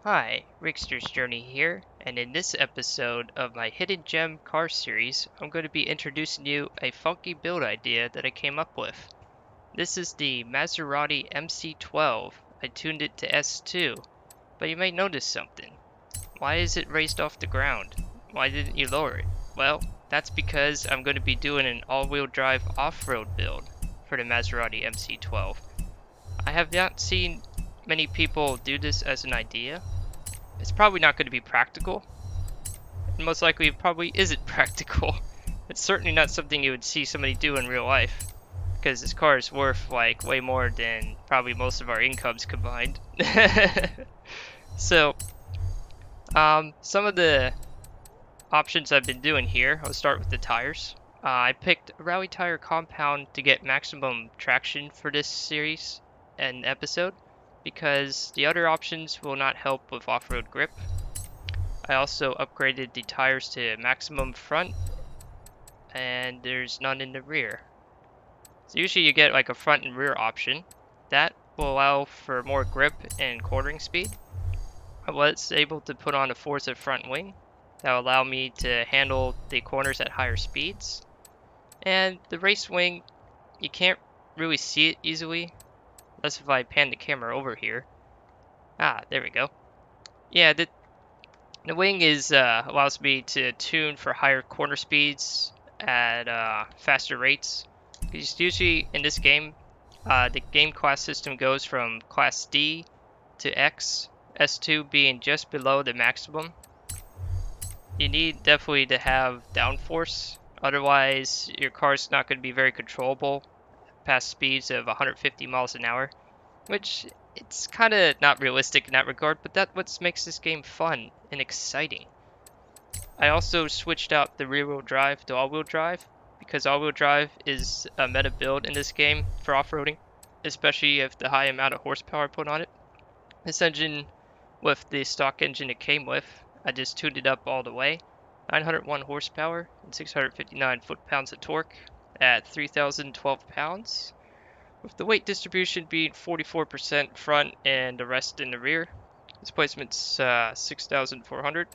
Hi, Rigsters Journey here, and in this episode of my Hidden Gem car series, I'm going to be introducing you a funky build idea that I came up with. This is the Maserati MC12. I tuned it to S2, but you may notice something. Why is it raised off the ground? Why didn't you lower it? Well, that's because I'm going to be doing an all-wheel drive off-road build for the Maserati MC12. I have not seen many people do this as an idea. It's probably not going to be practical. And most likely it probably isn't practical. It's certainly not something you would see somebody do in real life. Because this car is worth like way more than probably most of our incomes combined. So, some of the options I've been doing here, I'll start with the tires. I picked a rally tire compound to get maximum traction for this series and episode because the other options will not help with off-road grip. I also upgraded the tires to maximum front, and there's none in the rear. So usually you get like a front and rear option. That will allow for more grip and quartering speed. I was able to put on a Forza front wing that will allow me to handle the corners at higher speeds. And the race wing, you can't really see it easily, unless if I pan the camera over here. Ah, there we go. Yeah, the wing is allows me to tune for higher corner speeds at faster rates. Because usually in this game, the game class system goes from class D to X, S2 being just below the maximum. You need definitely to have downforce, otherwise your car's not going to be very controllable past speeds of 150 miles an hour, which it's kind of not realistic in that regard, but that's what makes this game fun and exciting. I also switched out the rear-wheel drive to all-wheel drive because all-wheel drive is a meta build in this game for off-roading, especially if the high amount of horsepower put on it. This engine, with the stock engine it came with, I just tuned it up all the way. 901 horsepower and 659 foot-pounds of torque at 3,012 pounds, with the weight distribution being 44% front and the rest in the rear. Displacement's 6,400.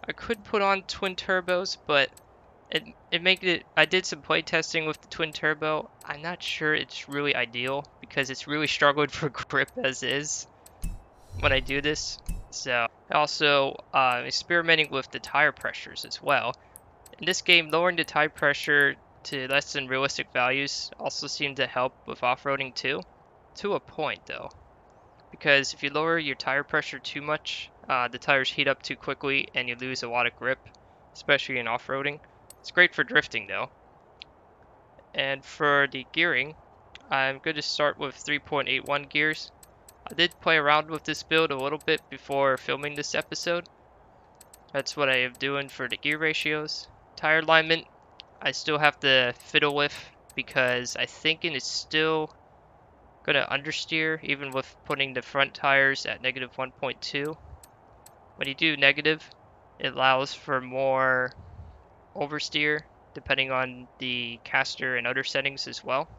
I could put on twin turbos, but it made it. I did some play testing with the twin turbo. I'm not sure it's really ideal because it's really struggled for grip as is when I do this. So also experimenting with the tire pressures as well. In this game, lowering the tire pressure to less than realistic values also seemed to help with off-roading too, to a point though. Because if you lower your tire pressure too much, the tires heat up too quickly and you lose a lot of grip, especially in off-roading. It's great for drifting though. And for the gearing, I'm going to start with 3.81 gears. I did play around with this build a little bit before filming this episode. That's what I am doing for the gear ratios. Tire alignment, I still have to fiddle with because I think it is still going to understeer even with putting the front tires at negative 1.2. When you do negative, it allows for more oversteer depending on the caster and other settings as well.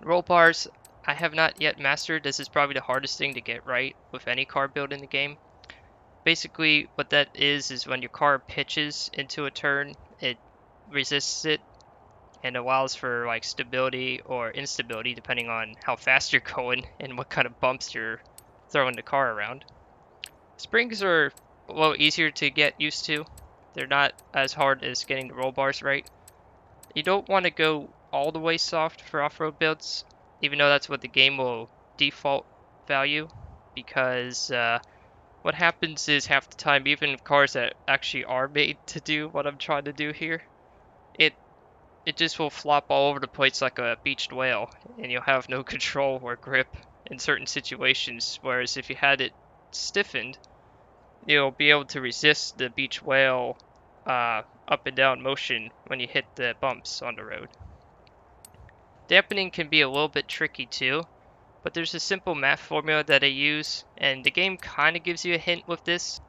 Roll bars, I have not yet mastered. This is probably the hardest thing to get right with any car build in the game. Basically, what that is when your car pitches into a turn, it resists it and allows for like stability or instability depending on how fast you're going and what kind of bumps you're throwing the car around. Springs are a little easier to get used to. They're not as hard as getting the roll bars right. You don't want to go all the way soft for off-road builds, even though that's what the game will default value, because what happens is half the time, even cars that actually are made to do what I'm trying to do here, it just will flop all over the place like a beached whale, and you'll have no control or grip in certain situations, whereas if you had it stiffened, you'll be able to resist the beach whale up and down motion when you hit the bumps on the road. Dampening can be a little bit tricky too, but there's a simple math formula that I use, and the game kind of gives you a hint with this.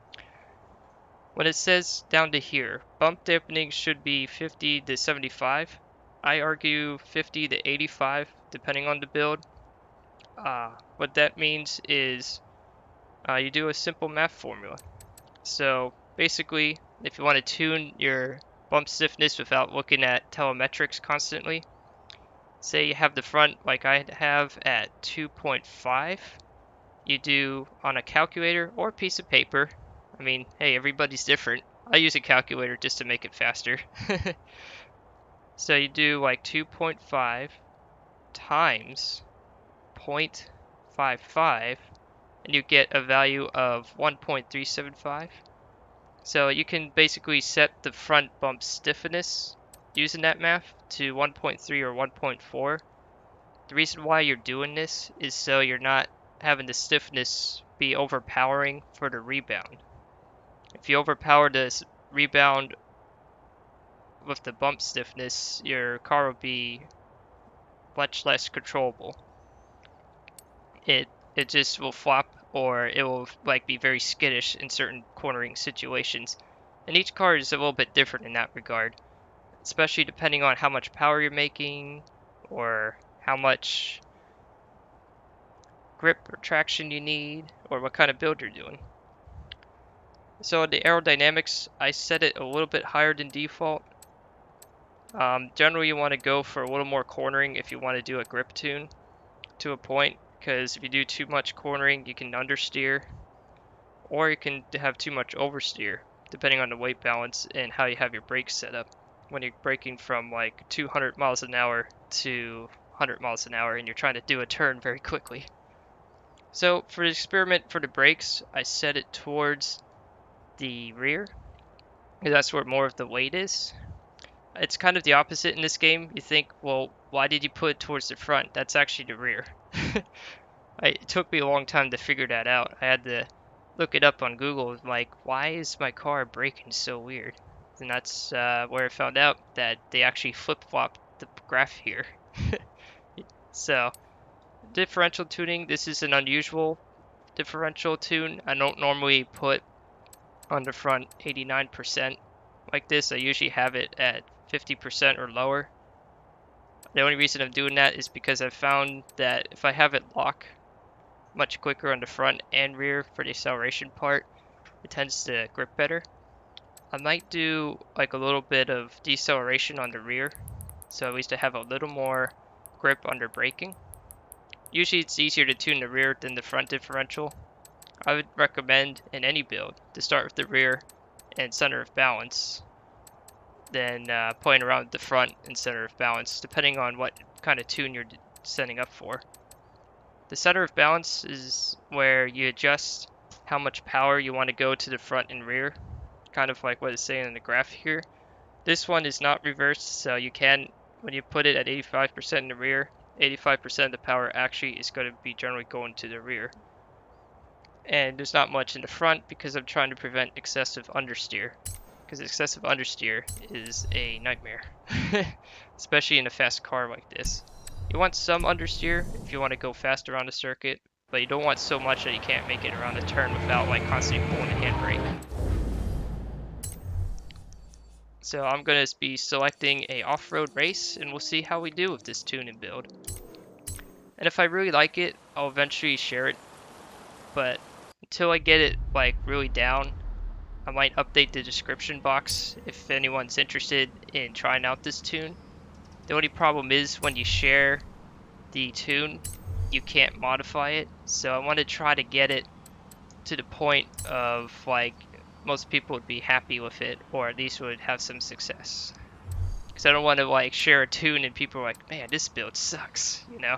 When it says down to here, bump dampening should be 50 to 75. I argue 50 to 85, depending on the build. What that means is you do a simple math formula. So basically, if you want to tune your bump stiffness without looking at telemetrics constantly, say you have the front like I have at 2.5, you do on a calculator or a piece of paper. I mean, hey, everybody's different. I use a calculator just to make it faster. So you do like 2.5 times 0.55 and you get a value of 1.375. So you can basically set the front bump stiffness using that math to 1.3 or 1.4. The reason why you're doing this is so you're not having the stiffness be overpowering for the rebound. If you overpower this rebound with the bump stiffness, your car will be much less controllable. It just will flop, or it will like be very skittish in certain cornering situations. And each car is a little bit different in that regard, especially depending on how much power you're making or how much grip or traction you need or what kind of build you're doing. So the aerodynamics, I set it a little bit higher than default. Generally you want to go for a little more cornering if you want to do a grip tune to a point, because if you do too much cornering you can understeer, or you can have too much oversteer depending on the weight balance and how you have your brakes set up when you're braking from like 200 miles an hour to 100 miles an hour and you're trying to do a turn very quickly. So for the experiment for the brakes, I set it towards the rear, because that's where more of the weight is. It's kind of the opposite in this game. You think, well, why did you put it towards the front? That's actually the rear. It took me a long time to figure that out. I had to look it up on Google, like, why is my car braking so weird? And that's where I found out that they actually flip-flopped the graph here. So, differential tuning, this is an unusual differential tune. I don't normally put on the front 89% like this. I usually have it at 50% or lower. The only reason I'm doing that is because I've found that if I have it lock much quicker on the front and rear for the acceleration part, it tends to grip better. I might do like a little bit of deceleration on the rear, so at least I have a little more grip under braking. Usually it's easier to tune the rear than the front differential. I would recommend in any build to start with the rear and center of balance, then playing around with the front and center of balance, depending on what kind of tune you're setting up for. The center of balance is where you adjust how much power you want to go to the front and rear, kind of like what it's saying in the graph here. This one is not reversed, so you can, when you put it at 85% in the rear, 85% of the power actually is going to be generally going to the rear. And there's not much in the front because I'm trying to prevent excessive understeer, because excessive understeer is a nightmare, especially in a fast car like this. You want some understeer if you want to go fast around the circuit, but you don't want so much that you can't make it around the turn without like constantly pulling the handbrake. So I'm going to be selecting a off-road race, and we'll see how we do with this tune and build. And if I really like it, I'll eventually share it, but until I get it like really down, I might update the description box if anyone's interested in trying out this tune. The only problem is when you share the tune, you can't modify it. So I want to try to get it to the point of like most people would be happy with it, or at least would have some success. Because I don't want to like share a tune and people are like, man, this build sucks, you know?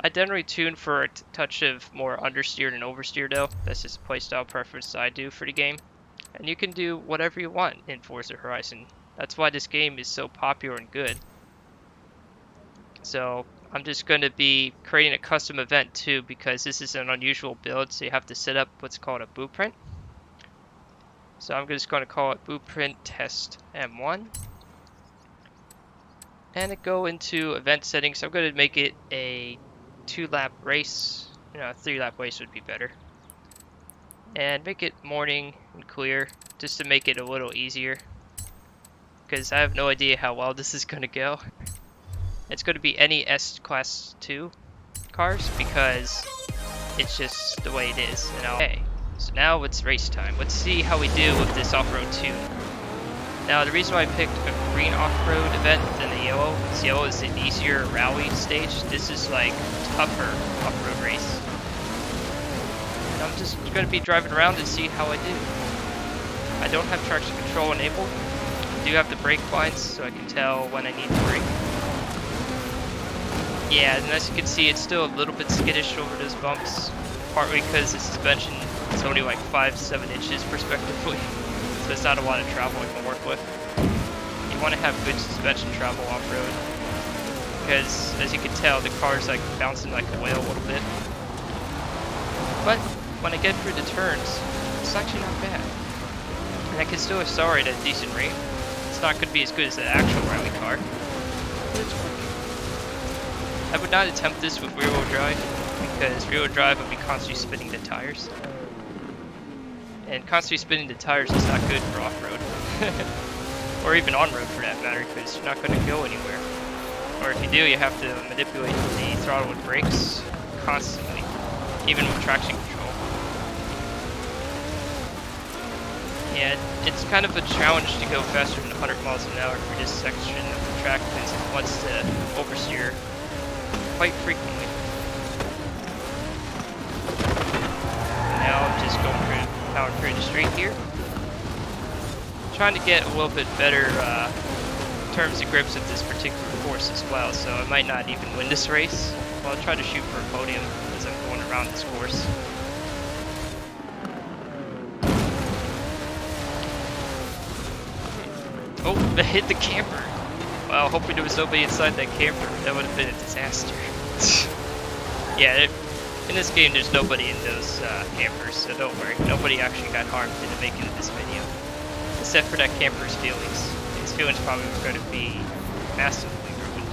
I generally tune for a touch of more understeer than oversteer though. That's just a playstyle preference I do for the game. And you can do whatever you want in Forza Horizon. That's why this game is so popular and good. So I'm just going to be creating a custom event too, because this is an unusual build, so you have to set up what's called a blueprint. So I'm just going to call it blueprint test M1. And go into event settings. I'm going to make it a 2-lap race. You know, a 3-lap race would be better. And make it morning and clear, just to make it a little easier, because I have no idea how well this is going to go. It's going to be any S Class 2 cars, because it's just the way it is. And okay, so now it's race time. Let's see how we do with this off-road tune. Now the reason why I picked a green off-road event than the yellow is yellow is an easier rally stage. This is like tougher off-road race. And I'm just gonna be driving around and see how I do. I don't have traction control enabled. I do have the brake lines so I can tell when I need to brake. Yeah, and as you can see, it's still a little bit skittish over those bumps, partly because the suspension is only like 5-7 inches respectively, so it's not a lot of travel I can work with. You want to have good suspension travel off-road, because as you can tell, the car's like bouncing like a whale a little bit. But when I get through the turns, it's actually not bad, and I can still accelerate at a decent rate. It's not going to be as good as the actual rally car, but it's working. I would not attempt this with rear-wheel drive, because rear-wheel drive would be constantly spinning the tires. And constantly spinning the tires is not good for off-road. Or even on-road for that matter, because you're not going to go anywhere. Or if you do, you have to manipulate the throttle and brakes constantly, even with traction control. Yeah, it's kind of a challenge to go faster than 100 miles an hour for this section of the track, because it wants to oversteer quite frequently. Now I'm just going through, powering through the street here. Trying to get a little bit better terms and grips of this particular course as well, so I might not even win this race. Well, I'll try to shoot for a podium as I'm going around this course. Oh, I hit the camper. Wow, hoping there was nobody inside that camper. That would have been a disaster. Yeah, in this game there's nobody in those campers, so don't worry. Nobody actually got harmed in the making of this video. Except for that camper's feelings. His feelings probably were going to be massively ruined.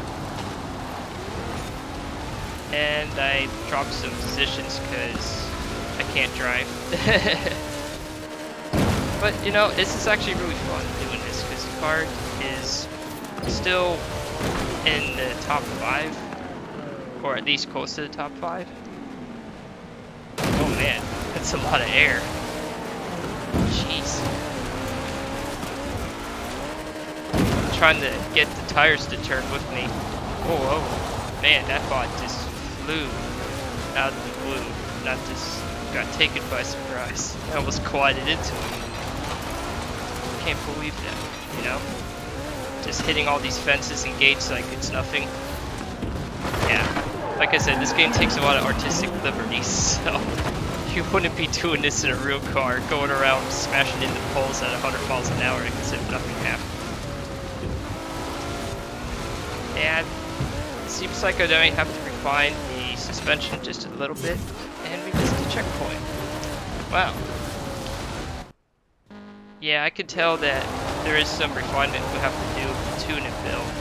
And I dropped some positions because I can't drive. But, you know, this is actually really fun doing this because the car is still in the top 5, or at least close to the top 5. Oh man, that's a lot of air. Jeez. I'm trying to get the tires to turn with me. Oh, man, that bot just flew out of the blue. That just got taken by surprise. I almost collided into him. Can't believe that, you know? Just hitting all these fences and gates like it's nothing. Yeah, like I said, this game takes a lot of artistic liberties, so you wouldn't be doing this in a real car, going around smashing into poles at 100 miles an hour as if nothing happened. And it seems like I might have to refine the suspension just a little bit, and we missed a checkpoint. Wow. Yeah, I can tell that there is some refinement we have to do with the tune and build.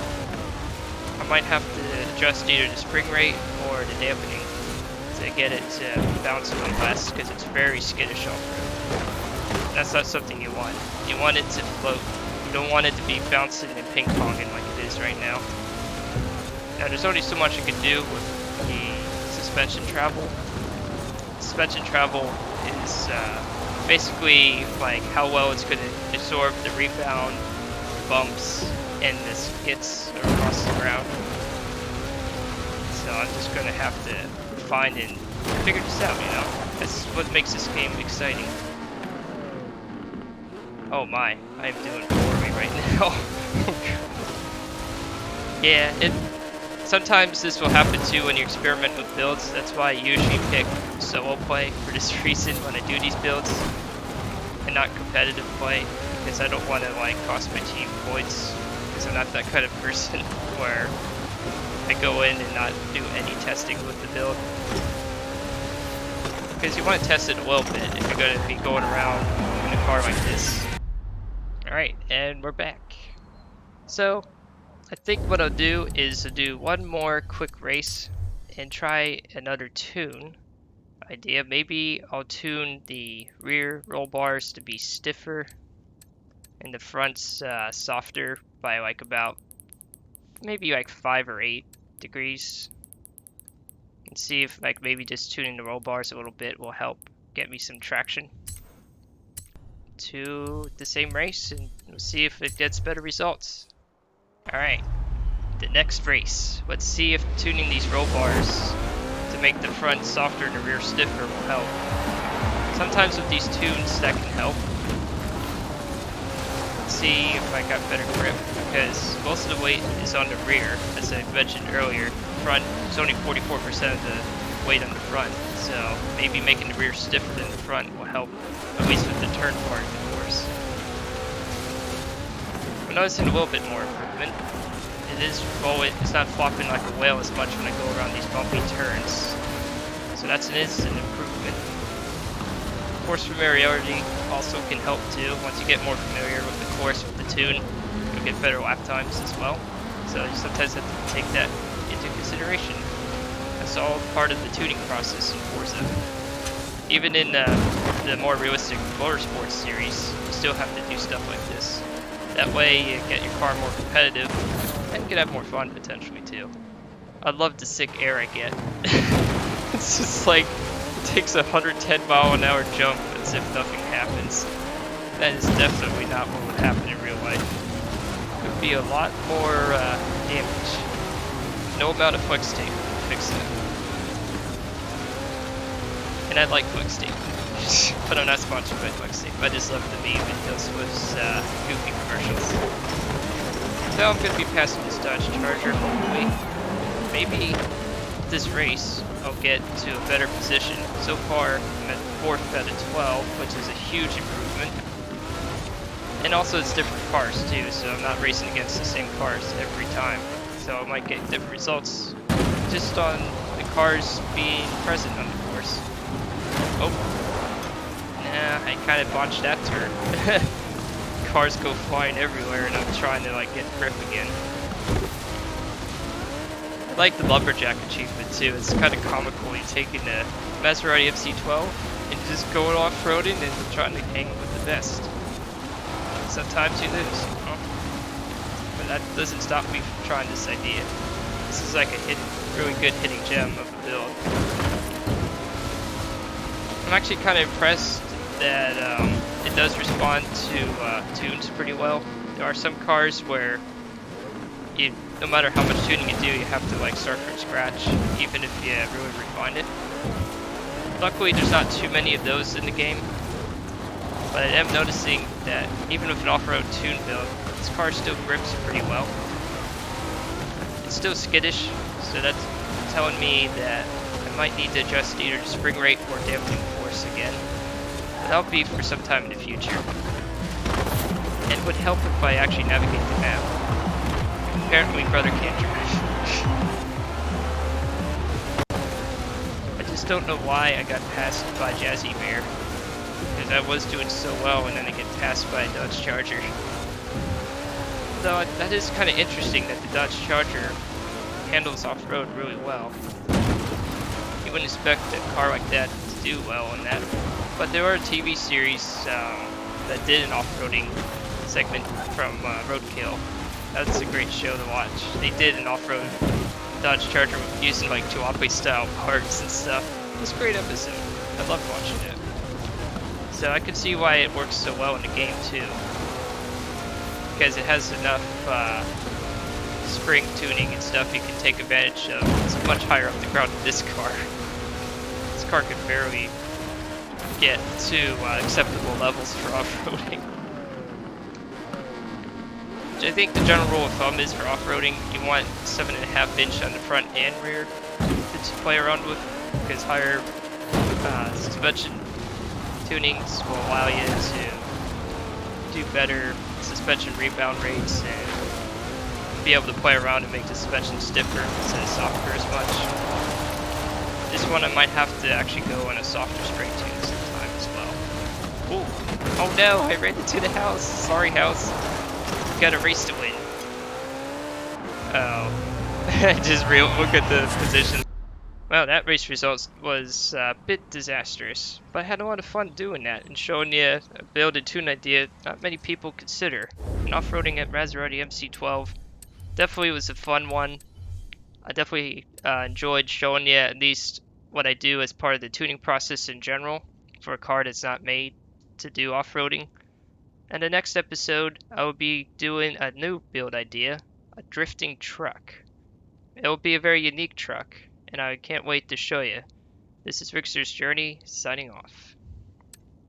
I might have to adjust either the spring rate or the dampening to get it to bounce a little less, because it's very skittish off-road. That's not something you want. You want it to float. You don't want it to be bouncing and ping-ponging like it is right now. Now there's only so much you can do with the suspension travel. Suspension travel is basically like how well it's going to absorb the rebound, bumps, and the skids across the ground. So I'm just going to have to find and figure this out, you know? That's what makes this game exciting. Oh my, I'm doing poorly right now. Yeah, sometimes this will happen too when you experiment with builds. That's why I usually pick solo play for this reason when I do these builds, and not competitive play, because I don't want to like cost my team points, because I'm not that kind of person where I go in and not do any testing with the build. Because you want to test it a little bit if you're going to be going around in a car like this. Alright, and we're back. So I think what I'll do is do one more quick race and try another tune idea. Maybe I'll tune the rear roll bars to be stiffer and the front's softer by like about maybe like 5 or 8 degrees. and see if like maybe just tuning the roll bars a little bit will help get me some traction to the same race, and we'll see if it gets better results. Alright, the next race. Let's see if tuning these roll bars to make the front softer and the rear stiffer will help. Sometimes with these tunes that can help. Let's see if I got better grip, because most of the weight is on the rear, as I mentioned earlier. Front is only 44% of the weight on the front, so maybe making the rear stiffer than the front will help, at least with the turn part, of course. I'm noticing a little bit more improvement. It's not flopping like a whale as much when I go around these bumpy turns, so that's an instant improvement. Course familiarity also can help too. Once you get more familiar with the course, with the tune, you'll get better lap times as well. So you sometimes have to take that into consideration. That's all part of the tuning process in Forza. Even in the more realistic motorsports series, you still have to do stuff like this. That way you get your car more competitive and you can have more fun potentially too. I love the sick air I get. It's just like, it takes a 110-mile-an-hour jump as if nothing happens. That is definitely not what would happen in real life. It would be a lot more damage. No amount of flex tape would fix it. And I like flex tape, but I'm not sponsored by flex tape. I just love the meme it does with goofy commercials. So I'm going to be passing this Dodge Charger, hopefully. Maybe this race I'll get to a better position. So far I'm at 4th out of 12, which is a huge improvement. And also it's different cars too, so I'm not racing against the same cars every time. So I might get different results just on the cars being present on the course. Oh, nah, I kind of botched that turn. Cars go flying everywhere and I'm trying to like get grip again. I like the lumberjack achievement too. It's kind of comical. You're taking the Maserati MC12 and just going off-roading and trying to hang with the best. Sometimes you lose, but that doesn't stop me from trying this idea. This is like a really good hitting gem of a build. I'm actually kind of impressed that it does respond to tunes pretty well. There are some cars where no matter how much tuning you do, you have to like start from scratch, even if you really refine it. Luckily, there's not too many of those in the game, but I am noticing that even with an off-road tune build, this car still grips pretty well. It's still skittish, so that's telling me that I might need to adjust either the spring rate or damping force again. But that'll be for some time in the future. And would help if I actually navigate the map. Apparently, brother can't drive. I just don't know why I got passed by Jazzy Bear. Because I was doing so well and then I get passed by a Dodge Charger. Though that is kind of interesting that the Dodge Charger handles off-road really well. You wouldn't expect a car like that to do well on that. But there are a TV series that did an off-roading segment from Roadkill. That's a great show to watch. They did an off-road Dodge Charger using like jalopy style parts and stuff. It was a great episode. I loved watching it. So I can see why it works so well in the game too. Because it has enough spring tuning and stuff you can take advantage of. It's much higher up the ground than this car. This car could barely get to acceptable levels for off-roading. I think the general rule of thumb is for off-roading, you want 7.5 inch on the front and rear to play around with, because higher suspension tunings will allow you to do better suspension rebound rates and be able to play around and make the suspension stiffer instead of softer as much. This one I might have to actually go on a softer straight tune sometime as well. Ooh. Oh no, I ran into the house. Sorry, house. Got a race to win. Oh. Just look at the position. Well, that race result was a bit disastrous, but I had a lot of fun doing that and showing you a build and tune idea not many people consider. And off-roading at Maserati MC12 definitely was a fun one. I definitely enjoyed showing you at least what I do as part of the tuning process in general for a car that's not made to do off-roading. And the next episode, I will be doing a new build idea, a drifting truck. It will be a very unique truck, and I can't wait to show you. This is Rigsters Journey, signing off.